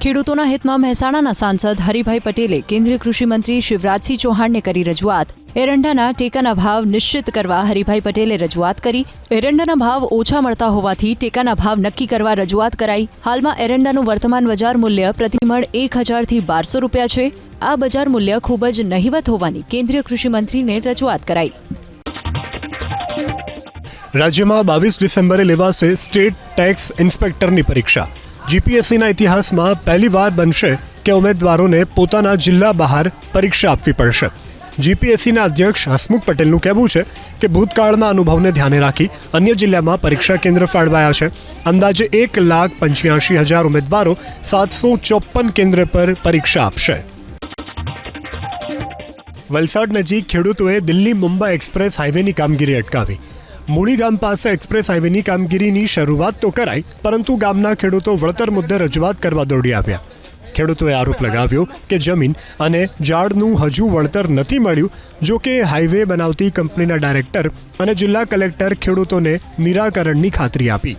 ખેડૂતોના હિતમાં મહેસાણાના સાંસદ હરિભાઈ પટેલે કેન્દ્રીય કૃષિ મંત્રી શિવરાજસિંહ ચૌહાણને કરી રજૂઆત। એરંડાના ટેકાના ભાવ નિશ્ચિત કરવા હરિભાઈ પટેલે રજૂઆત કરી। એરંડાના ભાવ ઓછા મળતા હોવાથી ટેકાના ભાવ નક્કી કરવા રજૂઆત કરાઈ। હાલમાં એરંડાનું વર્તમાન બજાર મૂલ્ય પ્રતિમણ 1000 થી 1200 રૂપિયા છે। આ બજાર મૂલ્ય ખૂબ જ નહિવત હોવાની કેન્દ્રીય કૃષિ મંત્રીને રજૂઆત કરાઈ। રાજ્યમાં 22 ડિસેમ્બરે લેવાશે સ્ટેટ ટેક્સ ઇન્સ્પેક્ટરની પરીક્ષા। જીપીએસસીના ઇતિહાસમાં પહેલીવાર બનશે કે ઉમેદવારોને પોતાના જિલ્લા બહાર પરીક્ષા આપવી પડશે। જીપીએસસીના અધ્યક્ષ હસમુખ પટેલનું કહેવું છે કે ભૂતકાળના અનુભવને ધ્યાને રાખી અન્ય જિલ્લામાં પરીક્ષા કેન્દ્ર ફાળવાયા છે। અંદાજે 1,85,000 ઉમેદવારો 754 કેન્દ્ર પર પરીક્ષા આપશે। વલસાડ નજીક ખેડૂતોએ દિલ્હી મુંબઈ એક્સપ્રેસ હાઈવેની કામગીરી અટકાવી। મૂળી ગામ પાસે એક્સપ્રેસ હાઈવેની કામગીરીની શરૂઆત તો કરાઈ, પરંતુ ગામના ખેડૂતો વળતર મુદ્દે રજૂઆત કરવા દોડી આવ્યા। ખેડૂતોએ આરોપ લગાવ્યો કે જમીન અને ઝાડનું હજુ વળતર નથી મળ્યું। જો કે હાઈવે બનાવતી કંપનીના ડાયરેક્ટર અને જિલ્લા કલેક્ટર ખેડૂતોને નિરાકરણની ખાતરી આપી।